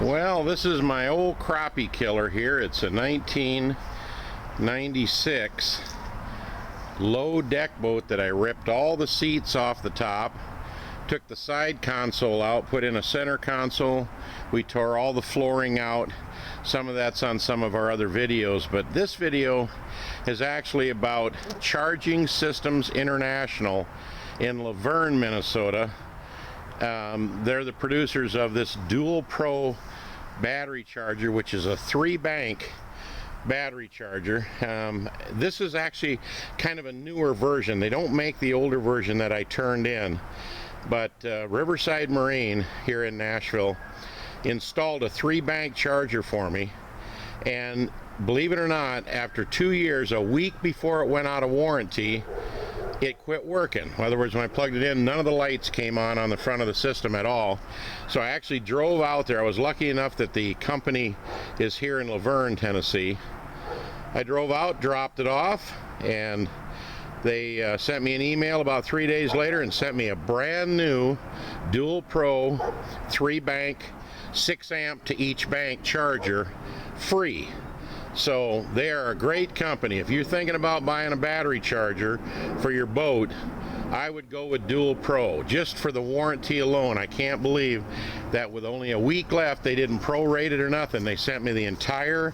Well, this is my old crappie killer here. It's a 1996 low deck boat that I ripped all the seats off the top, took the side console out, put in a center console. We tore all the flooring out. Some of that's on some of our other videos, but this video is actually about Charging Systems International in Laverne, Minnesota. They're the producers of this Dual Pro battery charger, which is a 3-bank battery charger. This is actually kind of a newer version. They don't make the older version that I turned in, but Riverside Marine here in Nashville installed a 3-bank charger for me, and believe it or not, after 2 years, a week before it went out of warranty, it quit working. In other words, when I plugged it in, none of the lights came on the front of the system at all. So I actually drove out there. I was lucky enough that the company is here in Laverne, Tennessee. I drove out, dropped it off, and they sent me an email about 3 days later and sent me a brand new Dual Pro 3-bank 6-amp to each bank charger free. So they are a great company. If you're thinking about buying a battery charger for your boat, I would go with Dual Pro just for the warranty alone. I can't believe that with only a week left, they didn't prorate it or nothing. They sent me the entire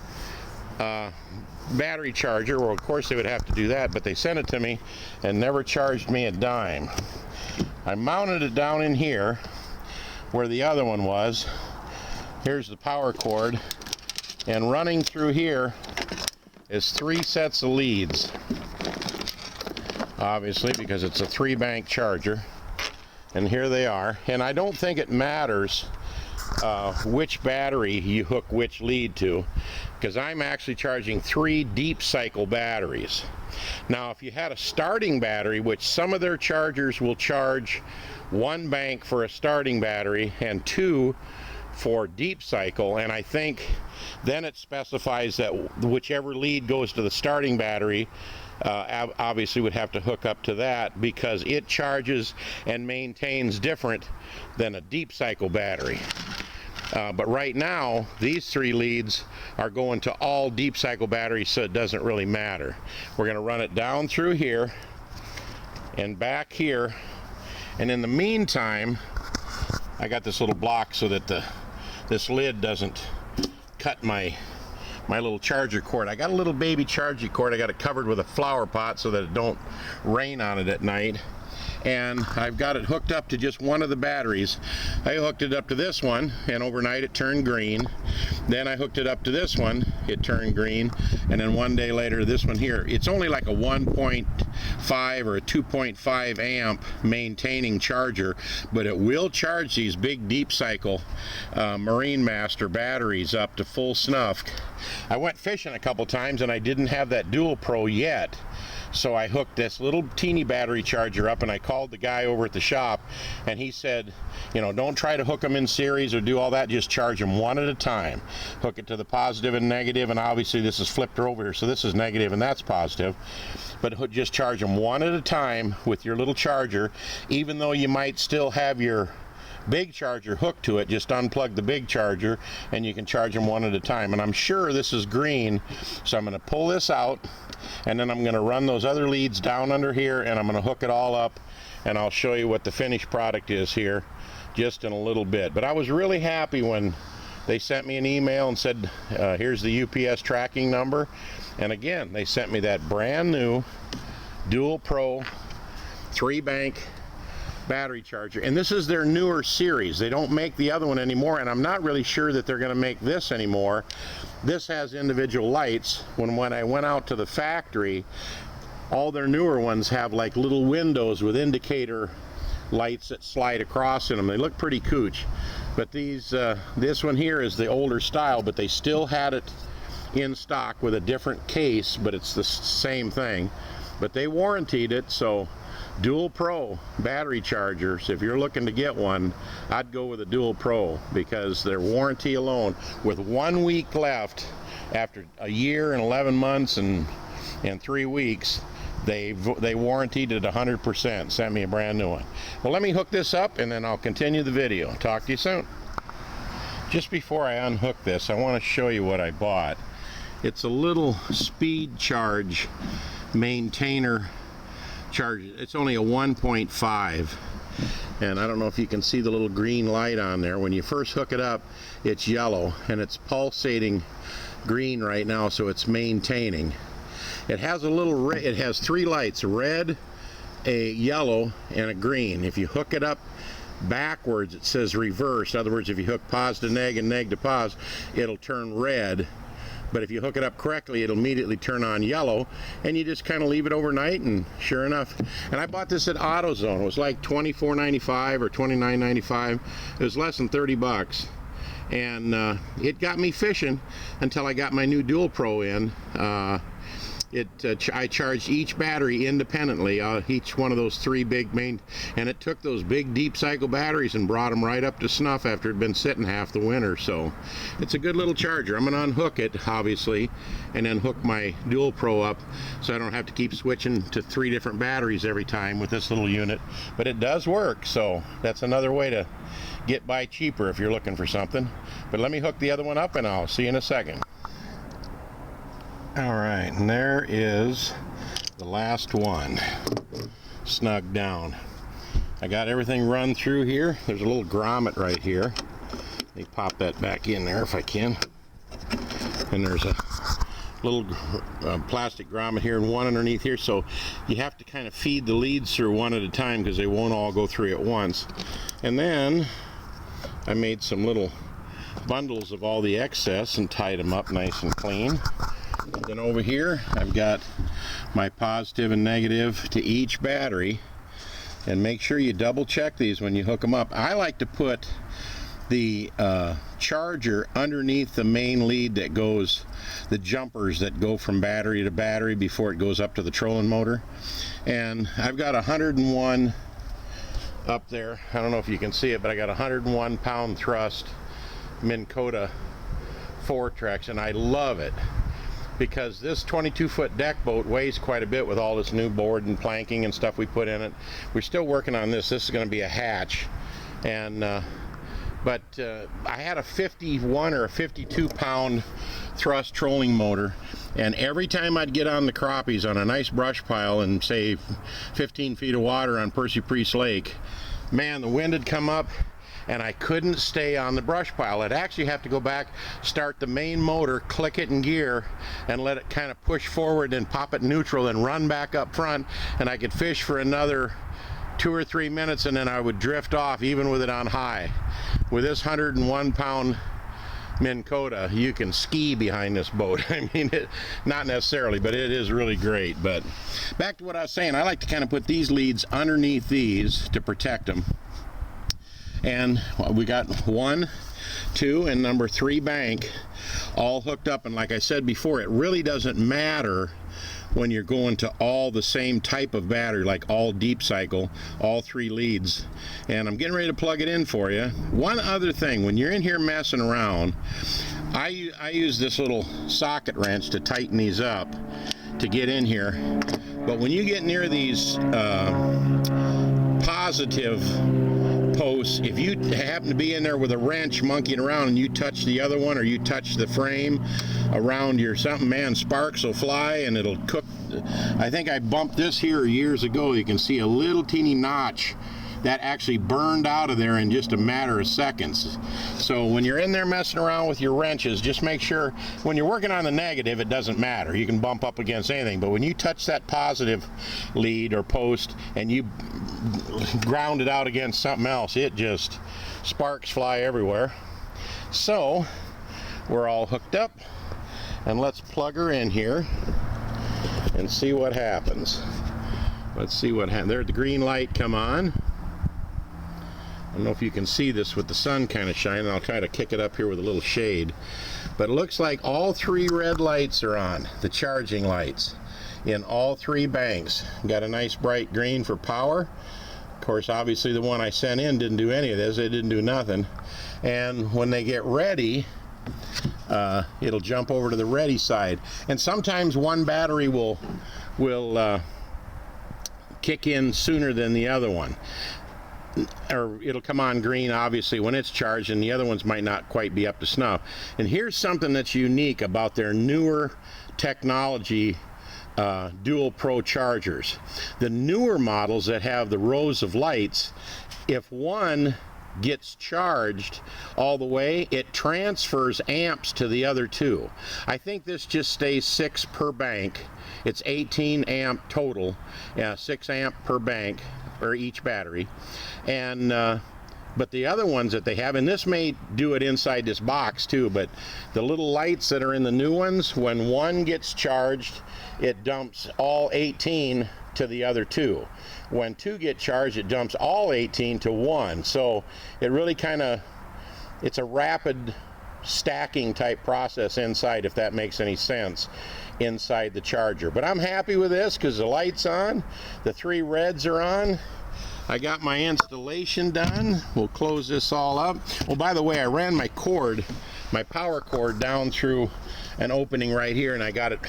battery charger. Well, of course they would have to do that, but they sent it to me and never charged me a dime. I mounted it down in here where the other one was. Here's the power cord. And running through here is 3 sets of leads, obviously, because it's a 3-bank charger. And here they are. And I don't think it matters which battery you hook which lead to, because I'm actually charging 3 deep cycle batteries. Now, if you had a starting battery, which some of their chargers will charge 1 bank for a starting battery and 2 for deep cycle, and I think then it specifies that whichever lead goes to the starting battery obviously would have to hook up to that, because it charges and maintains different than a deep cycle battery. But right now these 3 leads are going to all deep cycle batteries, so it doesn't really matter. We're going to run it down through here and back here, and in the meantime I got this little block so that this lid doesn't cut my little charger cord. I got a little baby charger cord. I got it covered with a flower pot so that it don't rain on it at night. And I've got it hooked up to just one of the batteries. I hooked it up to this one, and overnight it turned green. Then I hooked it up to this one, it turned green. And then one day later, this one here. It's only like a 1.5 or a 2.5 amp maintaining charger, but it will charge these big deep cycle Marine Master batteries up to full snuff. I went fishing a couple times and I didn't have that Dual Pro yet. So I hooked this little teeny battery charger up, and I called the guy over at the shop, and he said, you know, don't try to hook them in series or do all that, just charge them one at a time. Hook it to the positive and negative, and obviously this is flipped over here, so this is negative and that's positive. But just charge them one at a time with your little charger, even though you might still have your big charger hooked to it. Just unplug the big charger and you can charge them one at a time. And I'm sure this is green, so I'm going to pull this out, and then I'm going to run those other leads down under here, and I'm going to hook it all up, and I'll show you what the finished product is here just in a little bit. But I was really happy when they sent me an email and said here's the UPS tracking number, and again they sent me that brand new Dual Pro 3-bank battery charger, and this is their newer series. They don't make the other one anymore, and I'm not really sure that they're going to make this anymore. This has individual lights. When I went out to the factory, all their newer ones have like little windows with indicator lights that slide across in them. They look pretty cooch. But these this one here is the older style, but they still had it in stock with a different case, but it's the same thing. But they warrantied it, so Dual Pro battery chargers, if you're looking to get one, I'd go with a Dual Pro, because their warranty alone, with 1 week left after a year and 11 months and 3 weeks, they warrantied it 100%. Sent me a brand new one. Well, let me hook this up and then I'll continue the video. Talk to you soon. just before I unhook this, I want to show you what I bought. It's a little speed charge maintainer charge. It's only a 1.5, and I don't know if you can see the little green light on there. When you first hook it up, it's yellow, and it's pulsating green right now, so it's maintaining. It has it has 3 lights: red, a yellow, and a green. If you hook it up backwards, it says reverse. In other words, if you hook pos to neg and neg to pos, it'll turn red. But if you hook it up correctly, it'll immediately turn on yellow, and you just kind of leave it overnight, and sure enough. And I bought this at AutoZone. It was like $24.95 or $29.95. It was less than 30 bucks. And it got me fishing until I got my new Dual Pro in. I charged each battery independently, each one of those 3 big main, and it took those big deep cycle batteries and brought them right up to snuff after it had been sitting half the winter. So it's a good little charger. I'm going to unhook it, obviously, and then hook my Dual Pro up so I don't have to keep switching to 3 different batteries every time with this little unit. But it does work, so that's another way to get by cheaper if you're looking for something. But let me hook the other one up, and I'll see you in a second. Alright, and there is the last one, snug down. I got everything run through here. There's a little grommet right here. Let me pop that back in there if I can. And there's a little plastic grommet here and one underneath here, so you have to kind of feed the leads through one at a time because they won't all go through at once. And then I made some little bundles of all the excess and tied them up nice and clean. Then over here I've got my positive and negative to each battery, and make sure you double check these when you hook them up. I like to put the charger underneath the main lead that goes, the jumpers that go from battery to battery before it goes up to the trolling motor. And I've got 101 up there. I don't know if you can see it, but I got 101 pound thrust Minn Kota Fortrex, and I love it because this 22-foot deck boat weighs quite a bit with all this new board and planking and stuff we put in it. We're still working on this. This is going to be a hatch, and but I had a 51 or a 52 pound thrust trolling motor, and every time I'd get on the crappies on a nice brush pile and say 15 feet of water on Percy Priest Lake, man, the wind had come up and I couldn't stay on the brush pile. I'd actually have to go back, start the main motor, click it in gear, and let it kind of push forward and pop it neutral and run back up front, and I could fish for another 2 or 3 minutes, and then I would drift off even with it on high. With this 101 pound Minn Kota, you can ski behind this boat. I mean, not necessarily, but it is really great. But back to what I was saying, I like to kind of put these leads underneath these to protect them. And we got 1, 2, and number 3 bank all hooked up. And like I said before, it really doesn't matter when you're going to all the same type of battery, like all deep cycle, all 3 leads. And I'm getting ready to plug it in for you. One other thing, when you're in here messing around, I use this little socket wrench to tighten these up to get in here. But when you get near these positive posts, if you happen to be in there with a wrench monkeying around and you touch the other one, or you touch the frame around your something, man, sparks will fly and it'll cook. I think I bumped this here years ago. You can see a little teeny notch that actually burned out of there in just a matter of seconds. So when you're in there messing around with your wrenches, just make sure when you're working on the negative, it doesn't matter. You can bump up against anything, but when you touch that positive lead or post and you ground it out against something else, it just sparks fly everywhere. So we're all hooked up, and let's plug her in here and see what happens. Let's see what happens. There, the green light come on. I don't know if you can see this with the sun kind of shining. I'll try to kick it up here with a little shade. But it looks like all 3 red lights are on, the charging lights, in all 3 banks. Got a nice bright green for power. Of course, obviously the one I sent in didn't do any of this. It didn't do nothing. And when they get ready, it'll jump over to the ready side. And sometimes one battery will kick in sooner than the other one. or it'll come on green obviously when it's charged, and the other ones might not quite be up to snuff. And here's something that's unique about their newer technology Dual Pro chargers. The newer models that have the rows of lights, if one gets charged all the way, it transfers amps to the other two. I think this just stays 6 per bank. It's 18 amp total, 6 amp per bank or each battery. And but the other ones that they have, and this may do it inside this box too, but the little lights that are in the new ones, when one gets charged, it dumps all 18 to the other two. When two get charged, it dumps all 18 to one. So it really kind of, it's a rapid stacking type process inside, if that makes any sense, inside the charger. But I'm happy with this because the light's on, the 3 reds are on. I got my installation done. We'll close this all up. Well, by the way, I ran my cord, my power cord, down through an opening right here, and I got it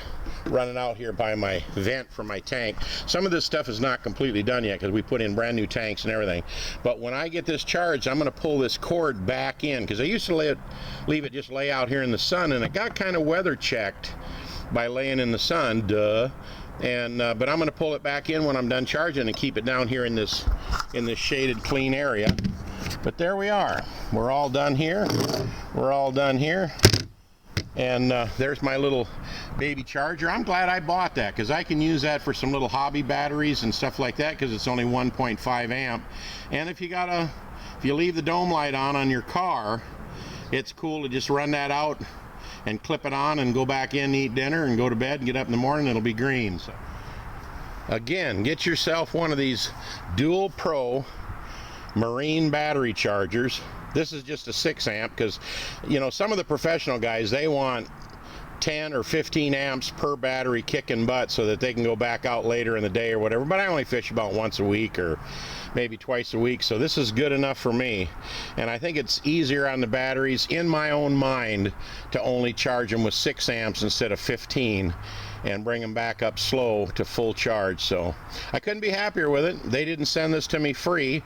running out here by my vent for my tank. Some of this stuff is not completely done yet because we put in brand new tanks and everything. But when I get this charged, I'm going to pull this cord back in, because I used to leave it just lay out here in the sun, and it got kind of weather checked by laying in the sun, and but I'm going to pull it back in when I'm done charging and keep it down here in this shaded clean area. But there we are. We're all done here. We're all done here. And there's my little baby charger. I'm glad I bought that, because I can use that for some little hobby batteries and stuff like that, because it's only 1.5 amp. And if you leave the dome light on your car, it's cool to just run that out and clip it on and go back in, eat dinner, and go to bed and get up in the morning, it'll be green. So again, get yourself one of these Dual Pro marine battery chargers. This is just a 6 amp, because you know, some of the professional guys, they want 10 or 15 amps per battery kicking butt so that they can go back out later in the day or whatever. But I only fish about once a week or maybe twice a week, so this is good enough for me. And I think it's easier on the batteries, in my own mind, to only charge them with 6 amps instead of 15 and bring them back up slow to full charge. So I couldn't be happier with it. They didn't send this to me free.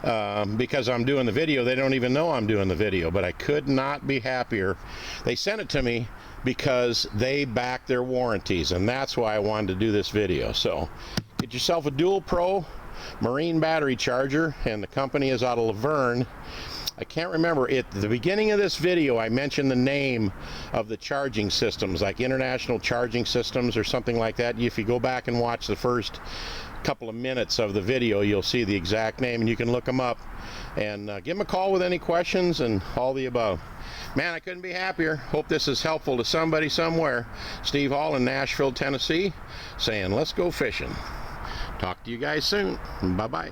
Because I'm doing the video. They don't even know I'm doing the video, but I could not be happier. They sent it to me because they back their warranties, and that's why I wanted to do this video. So get yourself a Dual Pro marine battery charger, and the company is out of Laverne. I can't remember, at the beginning of this video I mentioned the name of the charging systems, like International Charging Systems or something like that. If you go back and watch the first couple of minutes of the video, you'll see the exact name, and you can look them up and give them a call with any questions and all the above. Man, I couldn't be happier. Hope this is helpful to somebody somewhere. Steve Hall in Nashville, Tennessee, saying let's go fishing. Talk to you guys soon. Bye-bye.